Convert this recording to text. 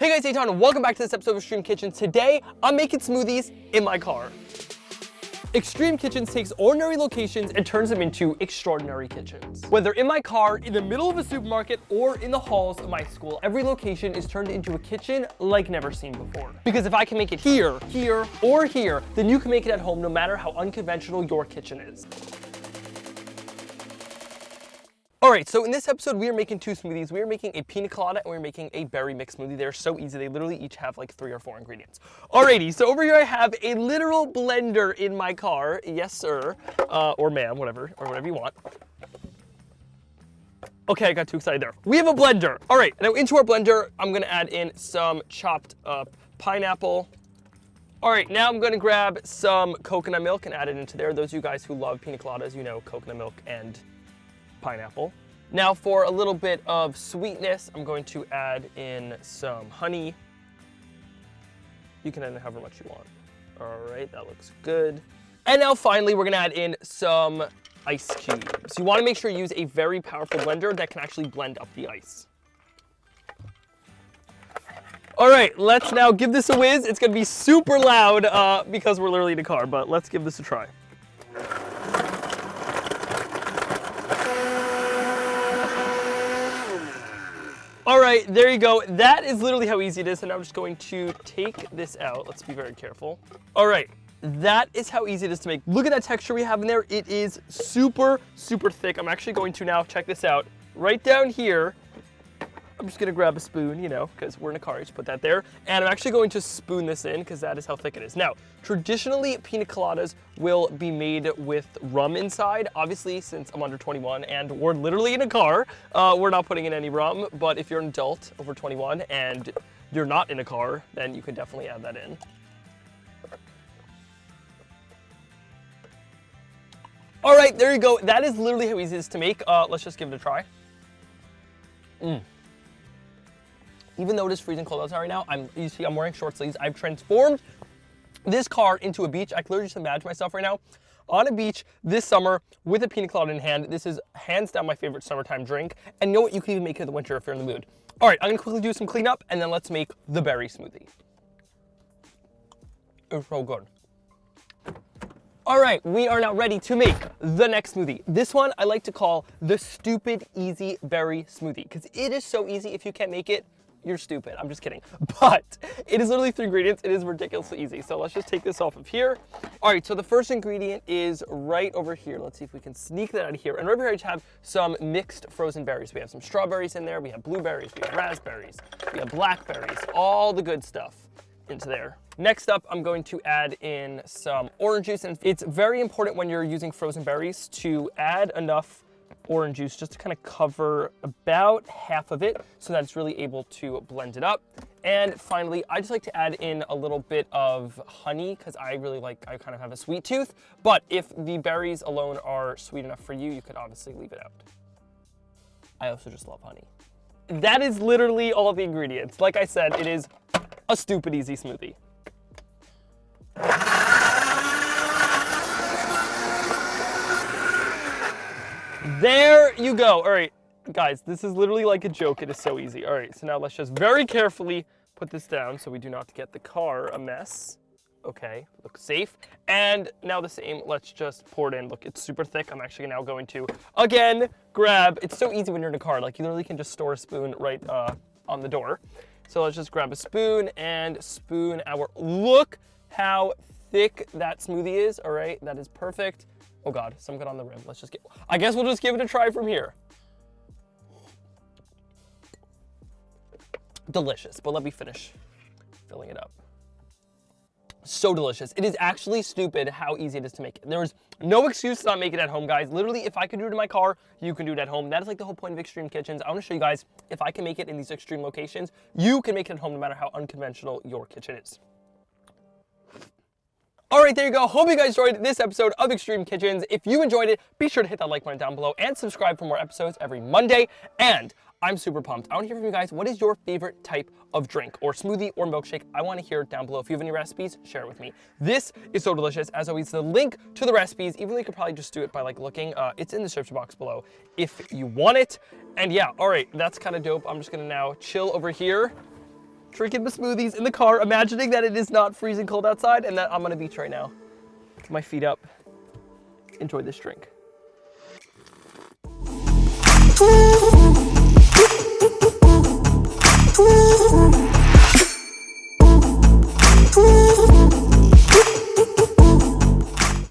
Hey guys, Eitan, and welcome back to this episode of Extreme Kitchens. Today, I'm making smoothies in my car. Extreme Kitchens takes ordinary locations and turns them into extraordinary kitchens. Whether in my car, in the middle of a supermarket, or in the halls of my school, every location is turned into a kitchen like never seen before. Because if I can make it here, here, or here, then you can make it at home no matter how unconventional your kitchen is. Alright, so in this episode, we are making two smoothies. We are making a Pina Colada and we're making a berry mix smoothie. They're so easy. They literally each have like 3 or 4 ingredients. Alrighty, so over here I have a literal blender in my car. Yes, sir. Or ma'am, whatever you want. Okay, I got too excited there. We have a blender. Alright, now into our blender, I'm going to add in some chopped up pineapple. Alright, now I'm going to grab some coconut milk and add it into there. Those of you guys who love Pina Coladas, you know coconut milk and pineapple. Now for a little bit of sweetness, I'm going to add in some honey. You can add in however much you want. All right, that looks good. And now finally, we're gonna add in some ice cubes. You wanna make sure you use a very powerful blender that can actually blend up the ice. All right, let's now give this a whiz. It's gonna be super loud because we're literally in a car, but let's give this a try. All right, there you go. That is literally how easy it is. And I'm just going to take this out. Let's be very careful. All right, that is how easy it is to make. Look at that texture we have in there. It is super, super thick. I'm actually going to now, check this out, right down here. I'm just gonna grab a spoon, you know, because we're in a car, just put that there. And I'm actually going to spoon this in because that is how thick it is. Now, traditionally, Pina Coladas will be made with rum inside. Obviously, since I'm under 21 and we're literally in a car, we're not putting in any rum. But if you're an adult over 21 and you're not in a car, then you can definitely add that in. All right, there you go. That is literally how easy it is to make. Let's just give it a try. Even though it is freezing cold outside right now, you see I'm wearing short sleeves. I've transformed this car into a beach. I can literally just imagine myself right now on a beach this summer with a Pina Colada in hand. This is hands down my favorite summertime drink. And you know what? You can even make it in the winter if you're in the mood. All right, I'm gonna quickly do some cleanup and then let's make the berry smoothie. It's so good. All right, we are now ready to make the next smoothie. This one I like to call the stupid easy berry smoothie because it is so easy. If you can't make it, you're stupid. I'm just kidding. But it is literally 3 ingredients. It is ridiculously easy. So let's just take this off of here. All right, so the first ingredient is right over here. Let's see if we can sneak that out of here. And right over here, I have some mixed frozen berries. We have some strawberries in there. We have blueberries. We have raspberries. We have blackberries. All the good stuff into there. Next up, I'm going to add in some orange juice. And it's very important when you're using frozen berries to add enough orange juice just to kind of cover about half of it so that it's really able to blend it up. And finally, I just like to add in a little bit of honey because I kind of have a sweet tooth. But if the berries alone are sweet enough for you, you could obviously leave it out. I also just love honey. That is literally all the ingredients. Like I said, it is a stupid easy smoothie. There you go. All right, guys, this is literally like a joke. It is so easy. All right, so now let's just very carefully put this down so we do not get the car a mess. Okay, looks safe. And now the same, let's just pour it in. Look, it's super thick. I'm actually now going to, again, grab, it's so easy when you're in a car. Like you literally can just store a spoon right on the door. So let's just grab a spoon and spoon our, look how thick that smoothie is. All right, that is perfect. Oh God, some got on the rim. Let's just I guess we'll just give it a try from here. Delicious, but let me finish filling it up. So delicious. It is actually stupid how easy it is to make it. There is no excuse to not make it at home, guys. Literally, if I could do it in my car, you can do it at home. That is like the whole point of Extreme Kitchens. I want to show you guys, if I can make it in these extreme locations, you can make it at home no matter how unconventional your kitchen is. All right, there you go. Hope you guys enjoyed this episode of Extreme Kitchens. If you enjoyed it, be sure to hit that like button down below and subscribe for more episodes every Monday. And I'm super pumped. I want to hear from you guys. What is your favorite type of drink or smoothie or milkshake? I want to hear it down below. If you have any recipes, share it with me. This is so delicious. As always, the link to the recipes, even though you could probably just do it by like looking, it's in the description box below if you want it. And yeah, all right, that's kind of dope. I'm just going to now chill over here drinking the smoothies in the car, imagining that it is not freezing cold outside and that I'm on a beach right now. With my feet up. Enjoy this drink.